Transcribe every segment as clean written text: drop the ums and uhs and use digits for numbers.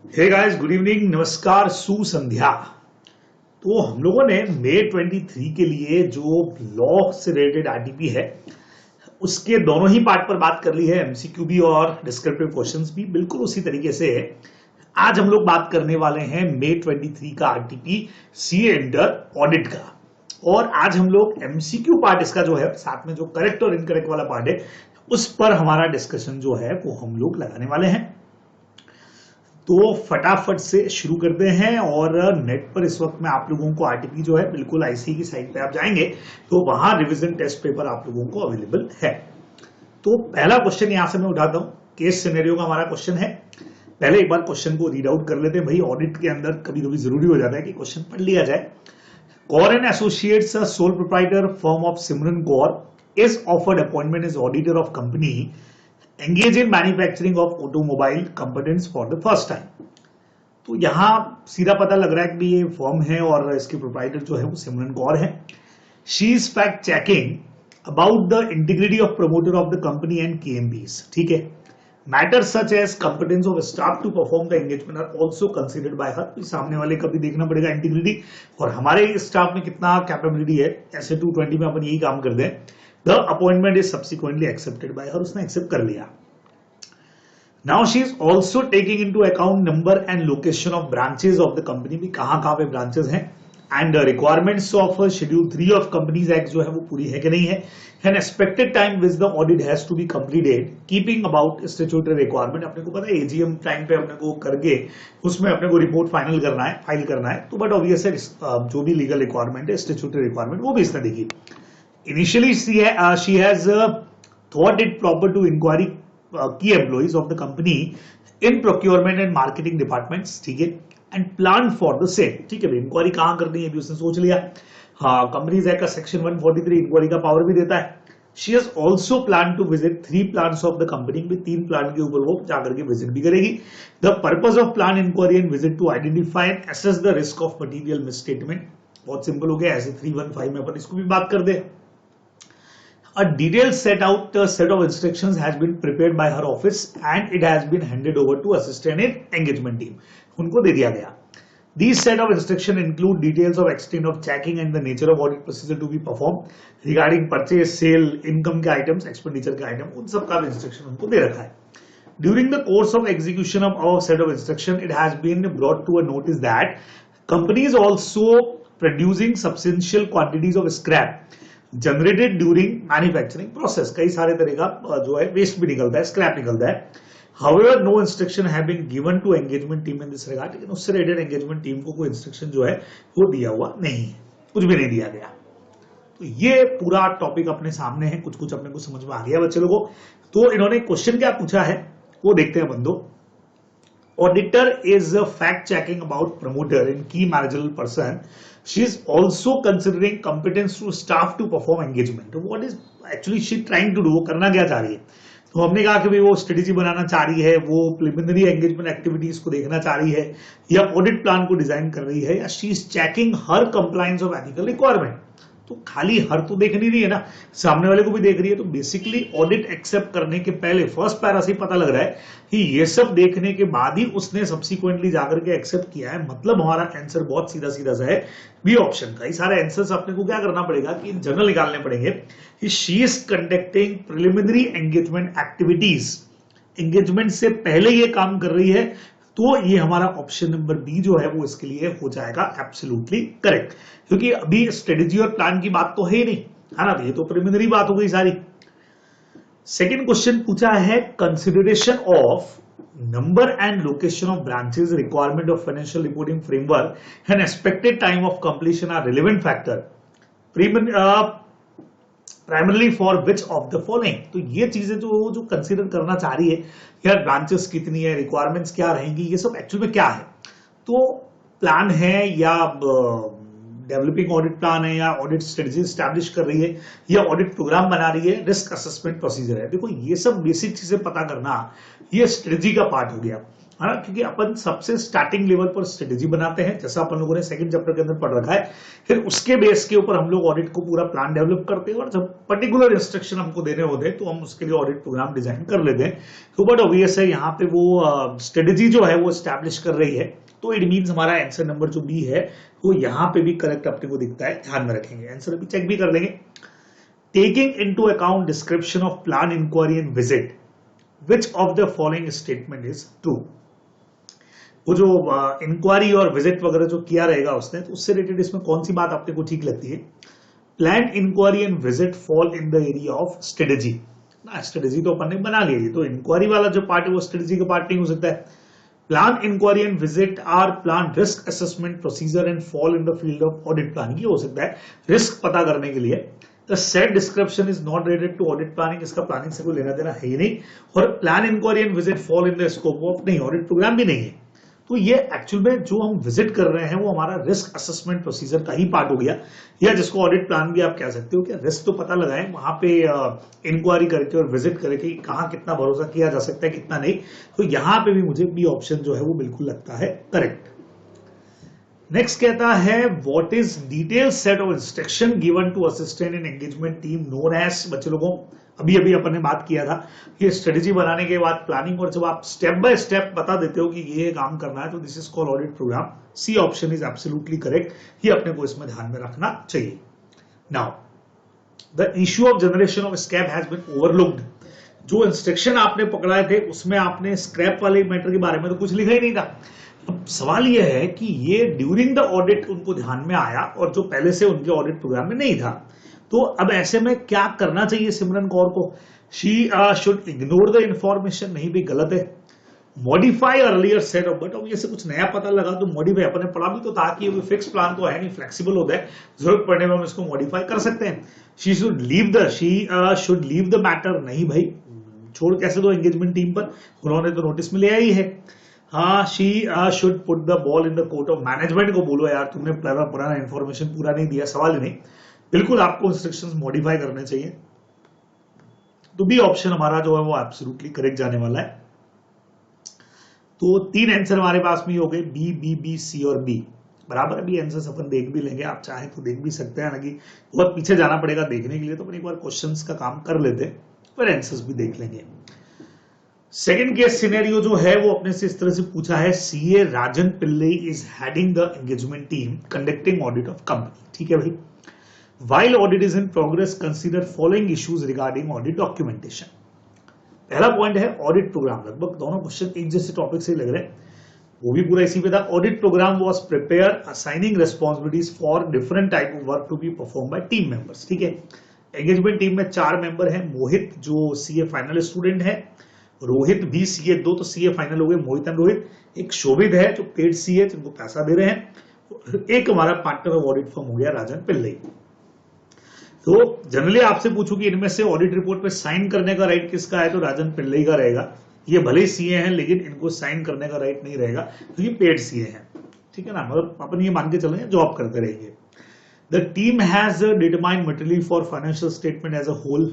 Hey guys, good evening, नमस्कार, सुसंध्या। तो हम लोगों ने मई 23 के लिए जो लॉ से रिलेटेड आरटीपी है उसके दोनों ही पार्ट पर बात कर ली है, एमसीक्यू भी और डिस्क्रिप्टिव क्वेश्चंस भी बिल्कुल उसी तरीके से है। आज हम लोग बात करने वाले हैं मई 23 का आरटीपी सी एंटर ऑडिट का। और आज हम लोग एमसीक्यू पार्ट इसका जो है, साथ में जो करेक्ट और इनकरेक्ट वाला पार्ट है, उस पर हमारा डिस्कशन जो है वो हम लोग लगाने वाले हैं। तो फटाफट से शुरू करते हैं। और नेट पर इस वक्त में आप लोगों को आरटीपी जो है बिल्कुल आईसी की साइट पे आप जाएंगे तो वहां रिवीजन टेस्ट पेपर आप लोगों को अवेलेबल है। तो पहला क्वेश्चन यहां से मैं उठाता हूं, केस सिनेरियो का हमारा क्वेश्चन है। पहले एक बार क्वेश्चन को रीड आउट कर लेते हैं भाई, ऑडिट के अंदर कभी कभी जरूरी हो जाता है कि क्वेश्चन पढ़ लिया जाए। Kaur and associates sole proprietor firm of Simran Kaur is offered appointment as auditor of company engage in manufacturing of automobile components for the first time। तो यहां सीधा पता लग रहा है कि ये फर्म है और इसके प्रोप्राइटर जो है वो सिमरन कौर है। She is fact checking about the integrity of promoter of the company and KMPs. ठीक है, matters such as competence of staff to perform the engagement are also considered by her. सामने वाले का भी देखना पड़ेगा इंटीग्रिटी और हमारे स्टाफ में कितना कैपेबिलिटी है। ऐसे 220 में अपन यही काम करते हैं। The appointment is subsequently accepted by हर, उसने एक्सेप्ट कर लिया। Now she is also taking into account number and location of branches of the company, भी कहाँ पे ब्रांचेस हैं, and requirements of schedule 3 of companies act जो है वो पूरी है कि नहीं है, and expected time which the audit has to be completed keeping about statutory requirement। अपने को पता है एजीएम टाइम पे अपने को करके उसमें अपने को रिपोर्ट फाइल करना है। तो बट ऑब्वियस है जो भी लीगल रिक्वायरमेंट है, स्टैट्यूटरी रिक्वायरमेंट, वो भी इसने देखी। Initially she has thought it proper to inquiry key employees of the company in procurement and marketing departments, ठीक है, and plan for the same। ठीक है भाई, इंक्वायरी कहां करनी है भी उसने सोच लिया। हाँ, कंपनीज एक्ट का सेक्शन 143 इंक्वायरी का पावर भी देता है। She has also planned to visit 3 plants of the company, भी 3 प्लांट के ऊपर वो जाकर के विजिट भी करेगी। The purpose of plan inquiry and visit to identify and assess the risk of material misstatement। बहुत सिंपल हो गया, ऐसे 315 में अपन इसको भी बात कर दे। A detailed set of instructions has been prepared by her office and it has been handed over to assistant in engagement team। उनको दे दिया गया। These set of instructions include details of extent of checking and the nature of audit procedure to be performed regarding purchase, sale, income के items, expenditure के item, उन सब का instruction उनको दे रखा है। During the course of execution of our set of instruction, it has been brought to a notice that company is also producing substantial quantities of scrap generated during manufacturing process. कई सारे तरह का जो है waste भी निकलता है, scrap निकलता है। However no instruction have been given to engagement team in this regard. लेकिन उससे रिलेटेड एंगेजमेंट टीम को कोई इंस्ट्रक्शन जो है वो दिया हुआ नहीं है, कुछ भी नहीं दिया गया। तो ये पूरा टॉपिक अपने सामने है, कुछ कुछ अपने को समझ में आ गया बच्चे लोगों। तो इन्होंने क्वेश्चन क्या पूछा है वो देखते हैं बंदो। Auditor is fact checking about promoter and key managerial person. She is also considering competence to staff to perform engagement. What is actually she trying to do? वो करना क्या चाह रही है? तो हमने कहा कि भाई वो स्ट्रेटेजी बनाना चाह रही है, वो प्रिलिमिनरी एंगेजमेंट एक्टिविटीज को देखना चाह रही है, या ऑडिट प्लान को डिजाइन कर रही है, या she is checking her compliance of ethical requirement. तो खाली हर तो देखनी नहीं है ना, सामने वाले को भी देख रही है। तो बेसिकली ऑडिट एक्सेप्ट करने के पहले फर्स्ट पैरा से पता लग रहा है कि ये सब देखने के बाद ही उसने सब्सिक्वेंटली जाकर के एक्सेप्ट किया है। मतलब हमारा आंसर बहुत सीधा सीधा सा है, बी ऑप्शन का। ये सारे आंसर्स अपने को क्या करना पड़ेगा कि जनरल निकालने पड़ेंगे कि she is conducting preliminary engagement activities, engagement से पहले ये काम कर रही है। तो ये हमारा ऑप्शन नंबर बी जो है वो इसके लिए हो जाएगा एब्सोल्युटली करेक्ट, क्योंकि अभी स्ट्रेटेजी और प्लान की बात तो है ही नहीं, है ना। ये तो प्रिलिमिनरी बात हो गई सारी। सेकंड क्वेश्चन पूछा है, consideration of number and location of branches, requirement of financial reporting framework and expected time of completion are relevant factor primarily for which of the following. तो ये चीजें जो कंसीडर करना चाह रही है, यार ब्रांचेस कितनी है, रिक्वायरमेंट्स क्या रहेंगी, ये सब एक्चुअल में क्या है। तो प्लान है या डेवलपिंग ऑडिट प्लान है, या ऑडिट स्ट्रेटजी स्टैब्लिश कर रही है, या ऑडिट प्रोग्राम बना रही है, रिस्क असेसमेंट प्रोसीजर है। देखो ये सब बेसिक चीजें पता करना, ये स्ट्रेटजी का पार्ट हो गया। है ना, क्योंकि अपन सबसे स्टार्टिंग लेवल पर स्ट्रेटेजी बनाते हैं, जैसा अपन लोगों ने सेकंड चैप्टर के अंदर पढ़ रखा है। फिर उसके बेस के ऊपर हम लोग ऑडिट को पूरा प्लान डेवलप करते हैं, और जब पर्टिकुलर इंस्ट्रक्शन हमको देने होते हैं तो हम उसके लिए ऑडिट प्रोग्राम डिजाइन कर लेते हैं। तो बट ऑब्वियस है यहाँ पे वो स्ट्रेटेजी जो है वो स्टैब्लिश कर रही है, तो इट मीन्स हमारा आंसर नंबर जो बी है वो यहाँ पे भी करेक्ट अपने को दिखता है, ध्यान में रखेंगे। आंसर अभी चेक भी कर लेंगे। Taking into account description of plan inquiry and visit, which of the following statement is true. वो जो इंक्वायरी और विजिट वगैरह जो किया रहेगा उसने, तो उससे रिलेटेड इसमें कौन सी बात आपने को ठीक लगती है? Plan inquiry and visit fall in the area of strategy ना। स्ट्रेटेजी तो अपन ने बना ली, तो इंक्वायरी वाला जो पार्ट है वो स्ट्रेटेजी का पार्ट नहीं हो सकता है। Plan inquiry and visit are plan risk assessment procedure and fall in the field of audit planning. ये हो सकता है रिस्क पता करने के लिए। The set description is not related to audit planning, इसका प्लानिंग से कोई लेना देना है ही नहीं। और plan inquiry and visit fall in the scope of, नहीं, ऑडिट प्रोग्राम भी नहीं है। तो ये एक्चुअल में जो हम विजिट कर रहे हैं वो हमारा रिस्क असेसमेंट प्रोसीजर का ही पार्ट हो गया, या जिसको ऑडिट प्लान भी आप कह सकते हो। कि रिस्क तो पता लगाएं वहां पे इंक्वायरी करके और विजिट करके कहां कितना भरोसा किया जा सकता है कितना नहीं। तो यहां पे भी मुझे बी ऑप्शन जो है वो बिल्कुल लगता है करेक्ट। नेक्स्ट कहता है what is detail set of instruction given to assistant in engagement team known as. बच्चे लोगों अभी अभी अपन ने बात किया था कि स्ट्रेटेजी बनाने के बाद प्लानिंग, और जब आप स्टेप बाय स्टेप बता देते हो कि ये काम करना है, तो this is called audit program. C option is absolutely correct, ये अपने को इसमें ध्यान में रखना चाहिए। Now the issue of generation of scrap has been overlooked. जो इंस्ट्रक्शन आपने पकड़ाए थे उसमें आपने स्क्रैप वाले मैटर के बारे में तो कुछ लिखा ही नहीं था। अब सवाल यह है कि ये ड्यूरिंग द ऑडिट उनको ध्यान में आया, और जो पहले से उनके ऑडिट प्रोग्राम में नहीं था। तो अब ऐसे में क्या करना चाहिए सिमरन कौर को? She should ignore the information, नहीं भी गलत है। Modify earlier set of, but अब ये से कुछ नया पता लगा तो मॉडिफाई, अपने पढ़ा भी तो था कि ये फिक्स प्लान तो है नहीं, फ्लेक्सिबल होता है, जरूरत पड़ने में हम इसको मॉडिफाई कर सकते हैं। She should leave the matter, नहीं भाई छोड़ कैसे दो एंगेजमेंट टीम पर, उन्होंने तो नोटिस में ले आई है। हाँ, she should put the ball in the court of management को बोलो यार तुमने पुराना इन्फॉर्मेशन पूरा नहीं दिया, सवाल ही नहीं। बिल्कुल आपको इंस्ट्रक्शंस मॉडिफाई करने चाहिए। तो बी ऑप्शन हमारा जो है वो एब्सोल्युटली करेक्ट जाने वाला है। तो 3 आंसर हमारे पास में ही हो गए, बी बी बी सी और बी बराबर। अभी आंसर्स अपन देख भी लेंगे, आप चाहे तो देख भी सकते हैं, हालांकि बहुत पीछे जाना पड़ेगा देखने के लिए, तो अपन एक बार क्वेश्चंस का काम कर लेते हैं फिर आंसर्स भी देख लेंगे। सेकंड केस सिनेरियो जो है वो अपने से इस तरह से पूछा है, CA Rajan Pillai is heading the engagement team conducting audit of company. ठीक है भाई, while audit is in progress consider following issues regarding audit documentation। पहला पॉइंट है ऑडिट प्रोग्राम, लगभग दोनों क्वेश्चन एक जैसे टॉपिक से लग रहे हैं, वो भी पूरा इसी पे था। Audit programme was prepare assigning responsibilities for different type of work to be perform by team members. ठीक है, एंगेजमेंट टीम में 4 मेंबर हैं, मोहित जो सीए फाइनल स्टूडेंट है, रोहित भी सीए 2 तो सीए फाइनल हो गए मोहित एंड रोहित, एक शोभित है जो पेड सीए जिनको पैसा दे रहे हैं, एक हमारा पार्टनर ऑफ ऑडिट फर्म हो गया राजन पिल्ले। तो जनरली आपसे पूछूं कि इनमें से ऑडिट रिपोर्ट पे साइन करने का राइट किसका है, तो राजन पिल्ले का रहेगा। ये भले ही सीए हैं लेकिन इनको साइन करने का राइट नहीं रहेगा क्योंकि पेड सीए हैं। ठीक है ना, मतलब अपन ये मान के चलेंगे जॉब करते रहेंगे। The team has determined material for financial statement as a whole,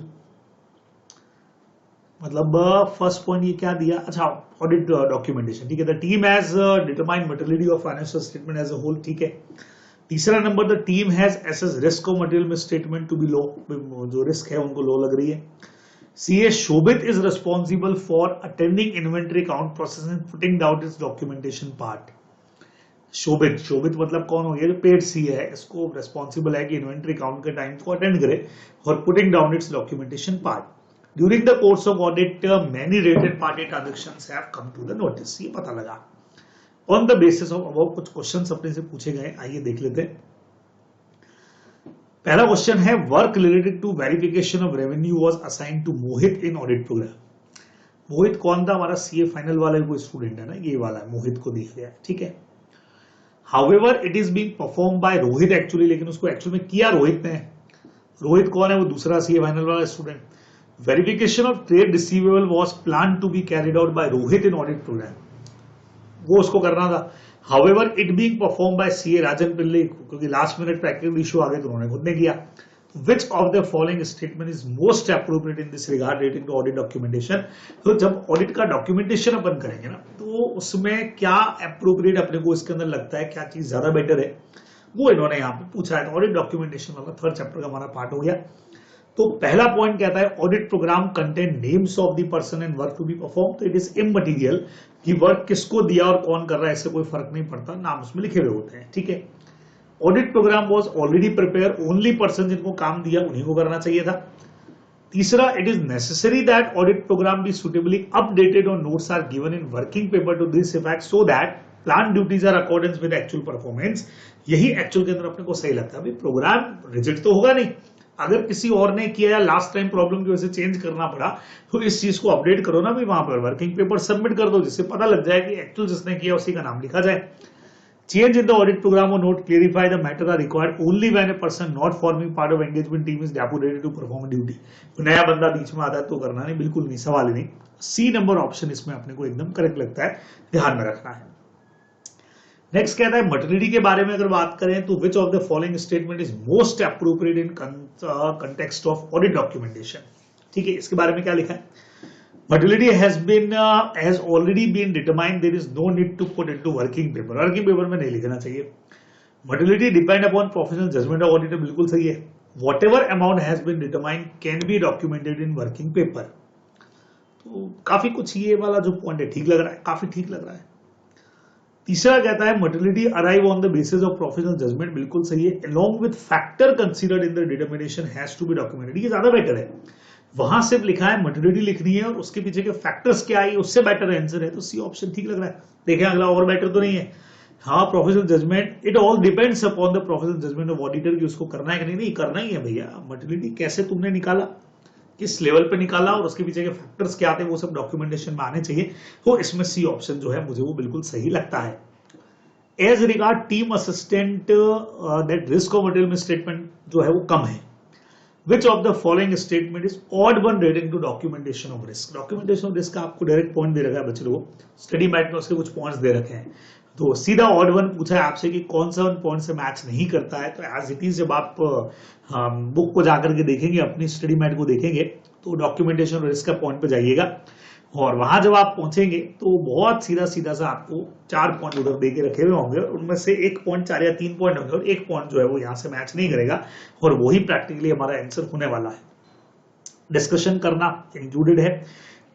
मतलब फर्स्ट पॉइंट ये क्या दिया, अच्छा ऑडिट डॉक्यूमेंटेशन। ठीक है, the team has determined material of financial statement as a whole. ठीक है, तीसरा number the team has assess risk of material misstatement to be low, जो रिस्क है उनको लो लग रही है। CA Shobhit is responsible for attending inventory account process and putting down its documentation part. Shobhit मतलब कौन हो गया, जो पेड सीए है, इसको रिस्पॉन्सिबल है कि इन्वेंटरी अकाउंट के टाइम को अटेंड करे और putting down its documentation part. During the course of audit many related party transactions have come to the notice, ये पता लगा on the basis of about. कुछ क्वेश्चंस अपने से पूछे गए, आइए देख लेते हैं। पहला क्वेश्चन है, work related to verification of revenue was assigned to Mohit in audit programme. Mohit कौन था, हमारा सीए फाइनल वाला कोई स्टूडेंट है ना, ये वाला है, मोहित को दिख गया। ठीक है, however it is being perform bye Rohit actually, लेकिन उसको एक्चुअल में किया रोहित ने। रोहित कौन है, वो दूसरा सीए फाइनल वाला student. Verification of trade receivable was plan to be carried out by Rohit in audit programme, वो उसको करना था। However it being perform by CA Rajan Pillai, क्योंकि लास्ट मिनट प्रैक्टिकल इशू आ गए तो उन्होंने खुद ने किया। Which of the following statement is most appropriate in this regard relating to audit documentation. तो जब ऑडिट का डॉक्यूमेंटेशन अपन करेंगे ना, तो उसमें क्या अप्रोप्रिएट अपने को इसके अंदर लगता है, क्या चीज ज्यादा बेटर है, वो इन्होंने यहाँ पे पूछा है। तो ऑडिट डॉक्यूमेंटेशन वाला थर्ड चैप्टर का हमारा पार्ट हो गया। तो पहला पॉइंट कहता है audit program contain names of the person and work to be perform. तो इट इज इममटीरियल कि वर्क किसको दिया और कौन कर रहा है, इससे कोई फर्क नहीं पड़ता, नाम उसमें लिखे हुए होते हैं, ठीक है। Audit programme was already prepare, only person जिनको काम दिया उन्हीं को करना चाहिए था। तीसरा, it is necessary that audit programme be suitably updated और notes are given in working paper to this effect so that plan duties are accordance with actual performance. यही एक्चुअल के अंदर अपने को सही लगता है। अभी प्रोग्राम रिजिड तो होगा नहीं, अगर किसी और ने किया या लास्ट टाइम प्रॉब्लम की वजह से चेंज करना पड़ा, तो इस चीज को अपडेट करो ना भी, वहां पर वर्किंग पेपर सबमिट कर दो, जिससे पता लग जाए कि एक्चुअल जिसने किया उसी का नाम लिखा जाए। Change in the audit program or note clarify the matter are required only when a person not forming part of engagement team is deputed to perform a duty। तो नया बंदा बीच में आता है तो करना नहीं, बिल्कुल नहीं, सवाल ही नहीं। सी नंबर ऑप्शन इसमें अपने को एकदम करेक्ट लगता है, ध्यान में रखना है। नेक्स्ट कहता है मटर्निटी के बारे में अगर बात करें तो विच of the following statement is most appropriate in context of audit documentation. ठीक है, इसके बारे में क्या लिखा है, Materiality has already been determined. There is no need to put into working paper. Working paper में नहीं लिखना चाहिए। Materiality depend upon professional judgment of auditor, बिल्कुल सही है। Whatever amount has been determined can be documented in working paper। तो काफी कुछ ये वाला जो पॉइंट है ठीक लग रहा है, काफी ठीक लग रहा है। तीसरा कहता है materiality arrive on the basis of professional judgment, बिल्कुल सही है। Along with factor considered in the determination has to be documented, ये ज्यादा बेटर है। वहां सिर्फ लिखा है मटेरियलिटी लिखनी है और उसके पीछे के फैक्टर्स क्या है उससे बेटर आंसर है, तो सी ऑप्शन ठीक लग रहा है। देखें अगला और बेटर तो नहीं है। हाँ, professional judgement, it all depends upon the professional judgement of auditor की उसको करना है कि नहीं, नहीं करना ही है भैया। मटेरियलिटी कैसे तुमने निकाला, किस लेवल पे निकाला और उसके पीछे के फैक्टर्स क्या थे, वो सब डॉक्यूमेंटेशन में आने चाहिए। तो इसमें सी ऑप्शन जो है मुझे वो बिल्कुल सही लगता है। As regard team assistant, that risk of material statement जो है वो कम है। Which of the following statement is odd one relating to documentation of risk? Documentation of risk का आपको डायरेक्ट पॉइंट दे रखा है बच्चे लोगों, स्टडी मैट में उसके कुछ पॉइंट्स दे रखे हैं। तो सीधा ऑड वन पूछा है आपसे कि कौन सा वन पॉइंट से मैच नहीं करता है। तो एज इट इज जब आप बुक को जाकर के देखेंगे, अपनी स्टडी मैट को देखेंगे, तो डॉक्यूमेंटेशन ऑफ रिस्क का पॉइंट पे जाइएगा और वहां जब आप पहुंचेंगे तो बहुत सीधा सीधा सा आपको 4 पॉइंट उधर दे के रखे हुए होंगे, उनमें से 1 पॉइंट 4 या 3 पॉइंट होंगे और 1 पॉइंट जो है वो यहां से मैच नहीं करेगा और वही प्रैक्टिकली हमारा आंसर होने वाला है। डिस्कशन करना इंक्लूडेड है।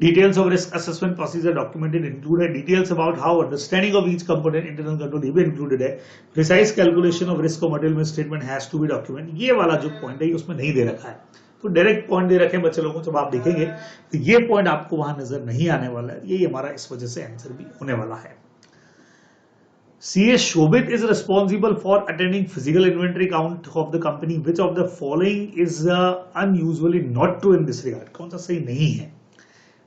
Details of risk assessment procedure documented included. Details about how understanding of each component internal control ये भी इंक्लूडेड है। Precise calculation of risk of material statement has to be document, ये वाला जो पॉइंट है उसमें नहीं दे रखा है। तो डायरेक्ट पॉइंट दे रखे बच्चे लोगों को, जब आप देखेंगे तो ये पॉइंट आपको वहां नजर नहीं आने वाला है। यही हमारा इस वजह से आंसर भी होने वाला है। CA Shobhit is responsible for attending physical inventory count of the company. Which of the following is unusually not true in this regard? कौन सा सही नहीं है?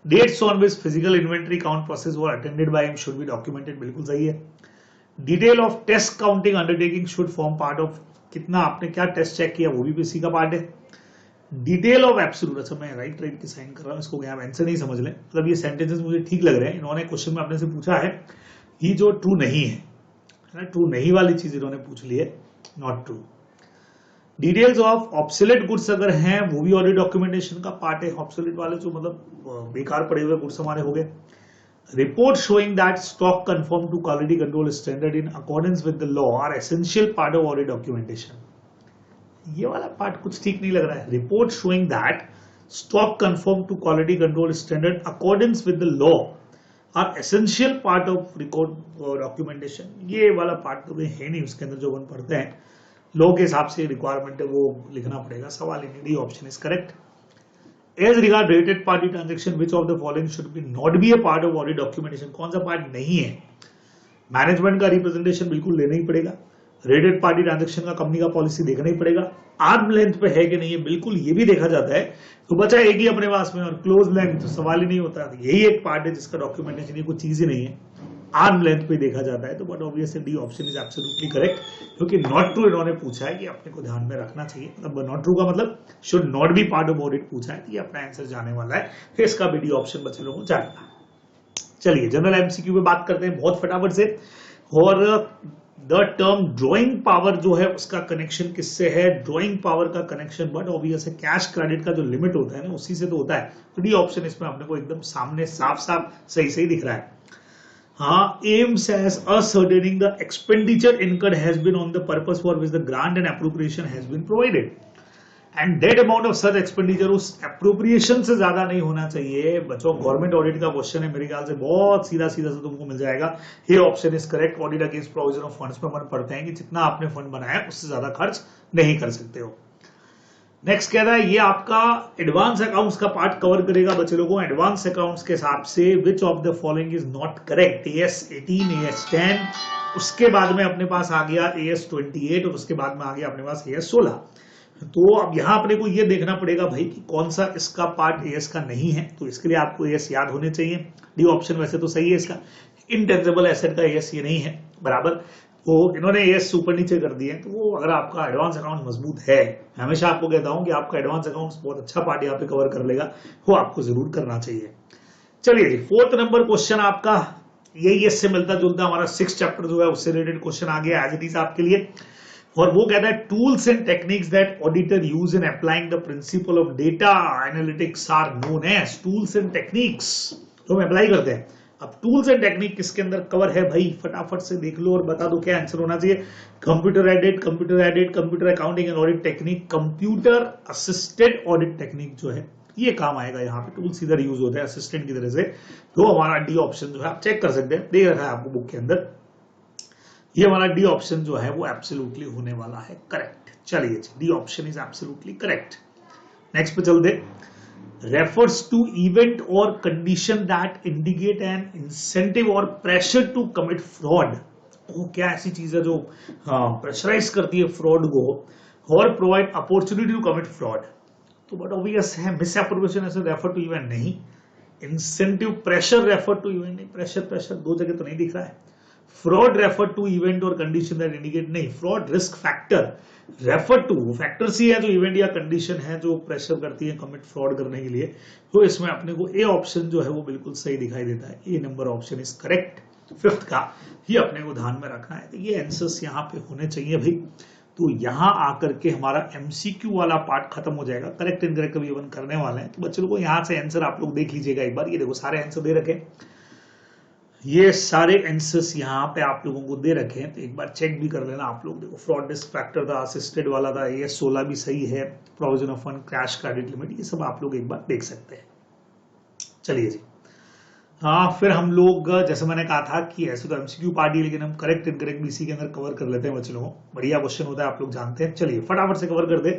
Dates on which physical inventory count process were attended by him should be documented, बिल्कुल सही है। Detail of test counting undertaking should form part of, कितना आपने क्या टेस्ट चेक किया वो भी इसी का पार्ट है। डिटेल ऑफ एब्सोल्यूट, अच्छा मैं राइट की साइन कर रहा हूं, इसको आप आंसर नहीं समझ लें, मतलब ये सेंटेंसेस मुझे ठीक लग रहे हैं। इन्होंने क्वेश्चन में अपने से पूछा है ये जो ट्रू नहीं है ना, ट्रू नहीं वाली चीज इन्होंने पूछ ली है, not true. Details of obsolete goods अगर हैं वो भी ऑडिट डॉक्यूमेंटेशन का पार्ट है। ऑब्सोलेट वाले जो मतलब बेकार पड़े हुए गुड्स हमारे हो गए। Report showing that stock confirm to quality control standard in accordance with the law are essential part of audit documentation, ये वाला पार्ट कुछ ठीक नहीं लग रहा है। Report showing that stock confirm to quality control standard accordance with the law are essential part of record documentation, ये वाला पार्ट तो है नहीं उसके अंदर जो अपन पढ़ते हैं। लॉ के हिसाब से रिक्वायरमेंट है वो लिखना पड़ेगा, सवाल ही नहीं। Option is correct. As regard related party transaction which of the following should be not be a part of audit documentation? कौन सा पार्ट नहीं है? मैनेजमेंट का रिप्रेजेंटेशन बिल्कुल लेना ही पड़ेगा। रेटेड पार्टी ट्रांजैक्शन का कंपनी का पॉलिसी देखना ही पड़ेगा। आर्म लेंथ पे है कि नहीं है बिल्कुल ये भी देखा जाता है। तो बचा एक ही अपने पास में, और क्लोज लेंथ तो सवाल ही नहीं होता। यही एक पार्ट है जिसका डॉक्यूमेंटेशन ये कुछ चीज ही नहीं है, आर्म लेंथ पे देखा जाता है। तो but obviously D option is absolutely correct, क्योंकि नॉट ट्रू इन्होंने पूछा है कि अपने को ध्यान में रखना चाहिए। मतलब नॉट ट्रू का मतलब should not be part of audit पूछा है, तो ये अपना आंसर जाने वाला है। फिर इसका भी डी ऑप्शन बच्चे लोगों को जाएगा। चलिए जनरल एमसीक्यू पे बात करते हैं बहुत फटाफट से। और द टर्म ड्रॉइंग पावर जो है उसका कनेक्शन किससे है? ड्रॉइंग पावर का कनेक्शन बट ऑब्वियस है कैश क्रेडिट का जो लिमिट होता है ना उसी से तो होता है। तो डी ऑप्शन इसमें अपने को एकदम सामने साफ साफ सही सही दिख रहा है। हाँ, aims as ascertaining the expenditure incurred has been on the purpose for which the grant and appropriation has been provided and that amount of such expenditure उस appropriation से ज्यादा नहीं होना चाहिए। बच्चों गवर्नमेंट ऑडिट का क्वेश्चन है, मेरे ख्याल से बहुत सीधा सीधा से तुमको मिल जाएगा। ये option is correct. Audit against provision of funds में अपन पढ़ते हैं कि जितना आपने फंड बनाया उससे ज्यादा खर्च नहीं कर सकते हो। नेक्स्ट कह रहा है ये आपका एडवांस अकाउंट्स का पार्ट कवर करेगा बच्चे लोगों। एडवांस अकाउंट्स के हिसाब से विच of the following is not correct? AS 18, AS 10, उसके बाद में अपने पास आ गया AS 28 और उसके बाद में आ गया अपने पास AS 16। तो अब यहां अपने को ये देखना पड़ेगा भाई कि कौन सा इसका पार्ट AS का नहीं है। तो इसके लिए आपको AS याद होने चाहिए। डी ऑप्शन वैसे तो सही है इसका। इंटेंजिबल एसेट का AS ये नहीं है बराबर। वो इन्होंने AS ऊपर नीचे कर दिए। तो वो अगर आपका एडवांस अकाउंट मजबूत है, मैं हमेशा आपको कहता हूं कि आपका एडवांस अकाउंट बहुत अच्छा पार्ट यहाँ पे कवर कर लेगा, वो आपको जरूर करना चाहिए। चलिए जी, 4th नंबर क्वेश्चन आपका यही इससे मिलता जुलता हमारा 6th चैप्टर जो है उससे रिलेटेड क्वेश्चन आ गया एज इट इज आपके लिए। और वो कहता है tools and techniques that auditor use in applying the principle of data analytics are known as tools and techniques. तो हम अप्लाई करते हैं। अब टूल्स एंड टेक्निक किसके अंदर कवर है भाई? फटाफट से देख लो और बता दो क्या आंसर होना चाहिए। Computer aided, computer accounting and audit technique, computer assisted audit technique जो है ये काम आएगा। यहाँ पे टूल्स इधर यूज होते हैं असिस्टेंट की तरह से। तो हमारा डी ऑप्शन जो है आप चेक कर सकते हैं, दे रखा है आपको बुक के अंदर। ये हमारा डी ऑप्शन जो है वो एब्सोल्युटली होने वाला है करेक्ट। चलिए जी, D option is absolutely correct. Next पे चल दे। refers to event or condition that indicate an incentive or pressure to commit fraud। वो क्या ऐसी चीज है जो प्रेशराइज करती है फ्रॉड को और provide opportunity to commit fraud. तो बट ऑब्वियस है मिस एप्रोप्रिएशन ऐसे रेफर टू इवेंट नहीं, incentive pressure refer to event नहीं। प्रेशर दो जगह तो नहीं दिख रहा है। फ्रॉड रेफर टू इवेंट और कंडीशन दैट इंडिकेट नहीं। Fraud risk factor refer to factors ही है जो इवेंट या कंडीशन है जो प्रेशर करती है कमिट फ्रॉड करने के लिए। तो इसमें अपने को ए ऑप्शन जो है वो बिल्कुल सही दिखाई देता है। A number option is correct. 5th का ये अपने को ध्यान में रखना है। तो ये आंसर्स यहाँ पे होने चाहिए भाई। तो यहाँ आकर के हमारा MCQ वाला पार्ट खत्म हो जाएगा। करेक्ट इनकरेक्ट कभी अपन करने वाले हैं। तो बच्चों को यहाँ से आंसर आप लोग देख लीजिएगा एक बार। ये देखो सारे आंसर दे रखे, ये सारे आंसर्स यहाँ पे आप लोगों को दे रखे हैं। तो एक बार चेक भी कर लेना आप लोग। देखो फ्रॉड रिस्क फैक्टर था, असिस्टेड वाला था, AS 16 भी सही है, provision of fund, crash credit limit, ये सब आप लोग एक बार देख सकते हैं। चलिए जी, हाँ फिर हम लोग जैसे मैंने कहा था कि ऐसे तो MCQ पार्ट ही, लेकिन हम करेक्ट इनकरेक्ट भी इसी के अंदर कवर कर लेते हैं बच्चे लोगों। बढ़िया क्वेश्चन होता है, आप लोग जानते हैं। चलिए फटाफट से कवर कर दे।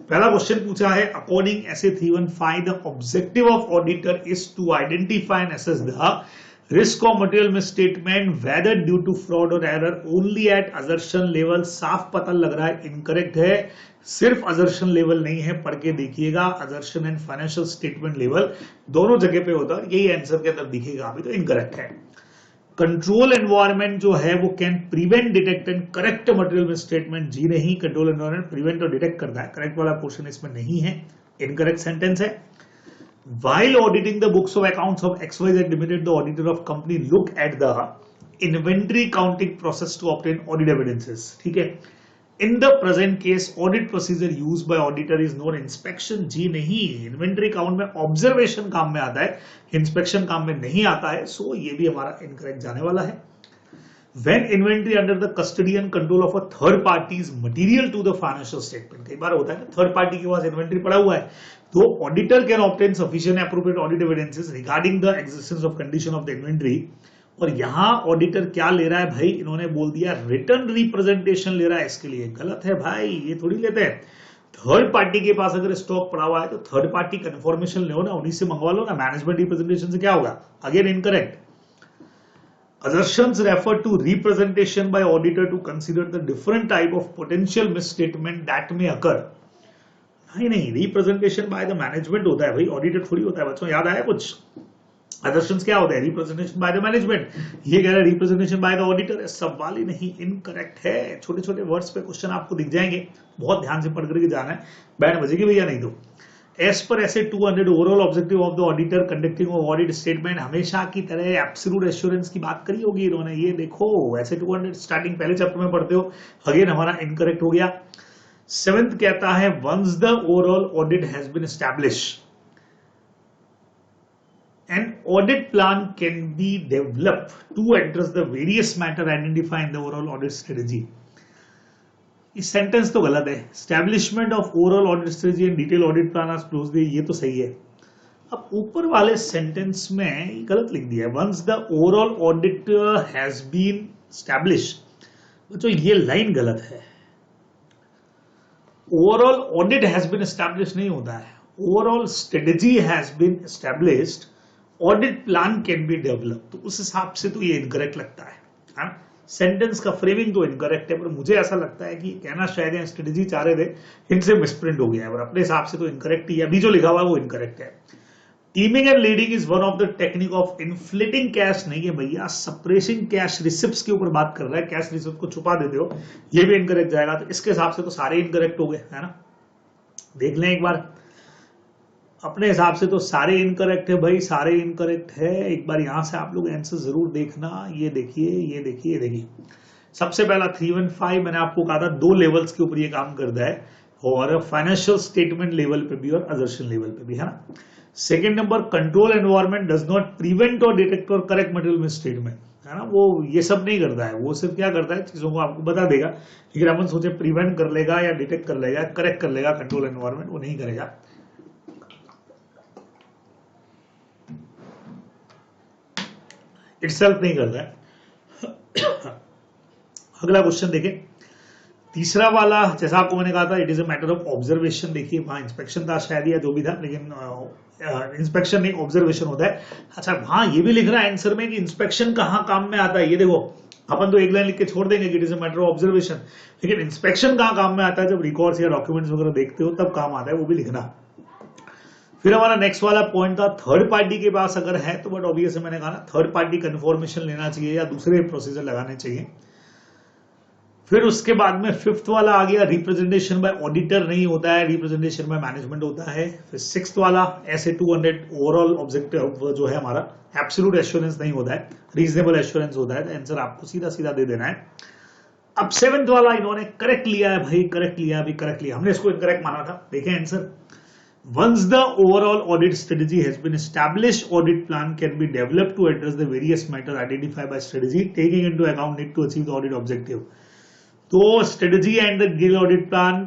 पहला क्वेश्चन पूछा है according essay 315 the objective of auditor is to identify and assess the risk of material misstatement whether due to fraud or error only at assertion level. साफ पता लग रहा है इनकरेक्ट है। सिर्फ असर्शन लेवल नहीं है, पढ़ के देखिएगा। Assertion and financial statement level दोनों जगह पे होता है, यही आंसर के अंदर दिखेगा। अभी तो इनकरेक्ट है। कंट्रोल एनवायरमेंट जो है वो can prevent detect and correct material misstatement. जी नहीं, कंट्रोल एनवायरमेंट प्रिवेंट और डिटेक्ट करता है। करेक्ट वाला पोर्शन इसमें नहीं है, इनकरेक्ट सेंटेंस है। While auditing the books of accounts of XYZ Limited, the auditor of company look at the inventory counting process to obtain audit evidences. ठीक है। In the present case, audit procedure used by auditor is known inspection। जी नहीं, inventory count में observation काम में आता है, inspection काम में नहीं आता है। सो ये भी हमारा इनकरेक्ट जाने वाला है। When inventory under the custody and control of a third party is material to the financial statement। कई बार होता है ना, थर्ड पार्टी के पास इन्वेंट्री पड़ा हुआ है, तो auditor can obtain sufficient appropriate audit evidences regarding the existence of condition of the inventory. और यहां ऑडिटर क्या ले रहा है भाई? इन्होंने बोल दिया रिटर्न रिप्रेजेंटेशन ले रहा है। इसके लिए गलत है भाई, ये थोड़ी लेते हैं। थर्ड पार्टी के पास अगर स्टॉक पड़ा हुआ है तो थर्ड पार्टी कंफर्मेशन लो ना, उन्हीं से मंगवा लो ना। मैनेजमेंट रिप्रेजेंटेशन से क्या होगा? Again incorrect. Assertions refer to representation by auditor to consider the different type of potential misstatement that may occur। नहीं, रिप्रेजेंटेशन बाय द मैनेजमेंट होता है भाई, ऑडिटर थोड़ी होता है। बच्चों याद आया कुछ? Assertions क्या होता है? Representation by the management. ये कह रहा है रिप्रेजेंटेशन बाय द ऑडिटर। सवाल ही नहीं, इनकरेक्ट है। छोटे छोटे वर्ड्स पे क्वेश्चन आपको दिख जाएंगे, बहुत ध्यान से पढ़ करके जाना है, बैंड बजेगी भैया नहीं तो। एज पर ऐसे 200 overall objective of the auditor conducting of audit statement, हमेशा की तरह एब्सोल्यूट एश्योरेंस की बात करी होगी इन्होंने। ये देखो ऐसे 200 स्टार्टिंग पहले चैप्टर में पढ़ते हो, अगेन हमारा इनकरेक्ट हो गया। 7th कहता है once the overall audit has been establish an audit plan can be developed to address the various matter identified in the overall audit strategy। इस सेंटेंस तो गलत है। Establishment of overall audit strategy and detailed audit plan as closely, ये तो सही है। अब ऊपर वाले सेंटेंस में गलत लिख दिया है, once the overall audit has been established। बच्चों ये लाइन गलत है। Overall audit has been establish नहीं होता है, overall strategy has been established, audit plan can be develop. तो उस हिसाब से तो ये इनकरेक्ट लगता है। सेंटेंस का फ्रेमिंग तो इनकरेक्ट है, पर मुझे ऐसा लगता है कि कहना शायद है स्ट्रेटेजी चाह रहे थे, इनसे मिसप्रिंट हो गया है, और अपने हिसाब से तो इनकरेक्ट ही है। अभी जो लिखा हुआ है वो इनकरेक्ट है। Teeming and leading is one of the technique of inflating cash नहीं है भैया, सप्रेसिंग कैश रिसिप्ट्स के ऊपर बात कर रहा है। कैश रिसिप्ट को छुपा देते हो, ये भी इनकरेक्ट जाएगा। तो इसके हिसाब से तो सारे इनकरेक्ट हो गए, है ना। देख लें एक बार, अपने हिसाब से तो सारे इनकरेक्ट है भाई, सारे इनकरेक्ट है। एक बार यहां से आप लोग आंसर जरूर देखना। ये देखिए, ये देखिए, ये देखिए। सबसे पहला 315 मैंने आपको कहा था 2 लेवल्स के ऊपर ये काम करता है, और फाइनेंशियल स्टेटमेंट लेवल पे भी और अजर्शन लेवल पे भी, है ना। Second number, control environment does not prevent और डिटेक्ट और करेक्ट मटेरियल मिसस्टेटमेंट, है ना। वो ये सब नहीं करता है, वो सिर्फ क्या करता है, चीजों को आपको बता देगा। लेकिन अपन सोचे प्रिवेंट कर लेगा या डिटेक्ट कर लेगा, करेक्ट कर लेगा कंट्रोल एनवायरमेंट, वो नहीं करेगा। इटसेल्फ नहीं करता है। अगला क्वेश्चन देखें, तीसरा वाला, जैसा आपको मैंने कहा था, it is a matter of observation. देखिए वहां इंस्पेक्शन था शायद या जो भी था, लेकिन इंस्पेक्शन नहीं ऑब्जर्वेशन होता है। अच्छा वहां ये भी लिख रहा है आंसर में कि इंस्पेक्शन कहां काम में आता है। ये देखो, अपन तो एक लाइन लिख के छोड़ देंगे कि it is a matter of observation, लेकिन इंस्पेक्शन कहां काम में आता है, जब रिकॉर्ड्स या डॉक्यूमेंट्स वगैरह देखते हो तब काम आता है, वो भी लिखना। फिर हमारा नेक्स्ट वाला पॉइंट था, थर्ड पार्टी के पास अगर है तो, बट ऑब्वियस मैंने कहा ना, थर्ड पार्टी कंफर्मेशन लेना चाहिए या दूसरे प्रोसीजर लगाने चाहिए। फिर उसके बाद में 5th वाला आ गया, रिप्रेजेंटेशन बाय ऑडिटर नहीं होता है, रिप्रेजेंटेशन बाय मैनेजमेंट होता है। फिर 6th वाला, ऐसे 200 ओवरऑल ऑब्जेक्टिव जो है हमारा, एब्सोल्यूट एश्योरेंस नहीं होता है, रीजनेबल एश्योरेंस होता है। तो आंसर आपको सीधा सीधा दे देना है। अब 7th वाला इन्होंने करेक्ट लिया है भाई, करेक्ट लिया, अभी करेक्ट लिया, हमने इसको इनकरेक्ट माना था। देखें answer, once the overall audit strategy has been established, audit plan can be developed to address the various matters identified by strategy, taking into account need to achieve the audit objective। तो strategy and the detailed audit plan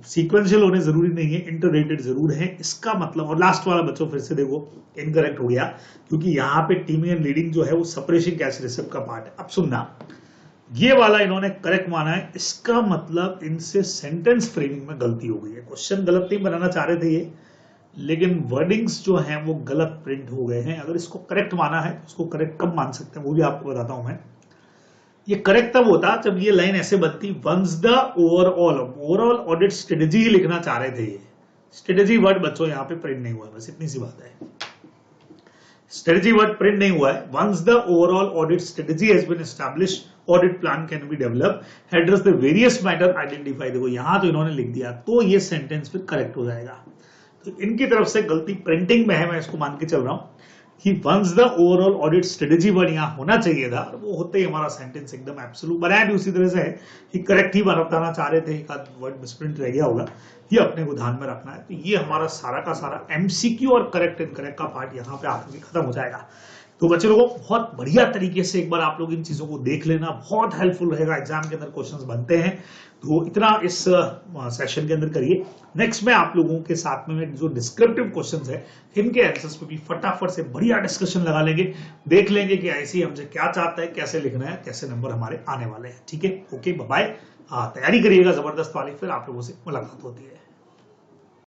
sequential होने जरूरी नहीं है, इंटररेटेड जरूर है। इसका मतलब, और लास्ट वाला बच्चों फिर से देखो इनकरेक्ट हो गया, क्योंकि यहाँ पे टीमिंग एंड लीडिंग जो है वो सेपरेशन कैश रिसिप्ट का पार्ट है। अब सुनना, ये वाला इन्होंने करेक्ट माना है, इसका मतलब इनसे सेंटेंस फ्रेमिंग में गलती हो गई है। क्वेश्चन गलत नहीं बनाना चाह रहे थे ये, लेकिन वर्डिंग्स जो हैं वो गलत प्रिंट हो गए हैं। अगर इसको करेक्ट माना है तो इसको करेक्ट कब मान सकते हैं वो भी आपको बताता हूं मैं। ये करेक्ट तब होता जब ये लाइन ऐसे बनती, once the overall audit strategy ही लिखना चाह रहे थे। ये स्ट्रेटेजी वर्ड बच्चों यहाँ पे प्रिंट नहीं हुआ है, बस इतनी सी बात है। स्ट्रेटेजी वर्ड प्रिंट नहीं हुआ है। Once the overall audit strategy has been established, audit plan can be develop, address the various matter identify. देखो यहां तो इन्होंने लिख दिया, तो ये सेंटेंस फिर करेक्ट हो जाएगा। तो इनकी तरफ से गलती प्रिंटिंग में है, मैं इसको मान के चल रहा हूं कि once the overall audit strategy word यहां होना चाहिए था, वो होते ही हमारा सेंटेंस एकदम एब्सोल्यूट बनाया भी उसी तरह से है कि करेक्ट ही बताना चाह रहे थे, एक आध वर्ड मिसप्रिंट रह गया होगा, ये अपने को ध्यान में रखना है। तो ये हमारा सारा का सारा एमसीक्यू और करेक्ट इनकरेक्ट का पार्ट यहाँ पे आकर के खत्म हो जाएगा। तो बच्चे लोगों बहुत बढ़िया तरीके से एक बार आप लोग इन चीजों को देख लेना, बहुत हेल्पफुल रहेगा। एग्जाम के अंदर क्वेश्चंस बनते हैं, तो इतना इस सेशन के अंदर करिए। नेक्स्ट में आप लोगों के साथ में जो डिस्क्रिप्टिव क्वेश्चंस है, इनके आंसर्स पे भी फटाफट से बढ़िया डिस्कशन लगा लेंगे, देख लेंगे कि आईसी हमसे क्या चाहता है, कैसे लिखना है, कैसे नंबर हमारे आने वाले हैं। ठीक है, ओके, बाय। तैयारी करिएगा जबरदस्त वाली, फिर आप लोगों से मुलाकात होती है।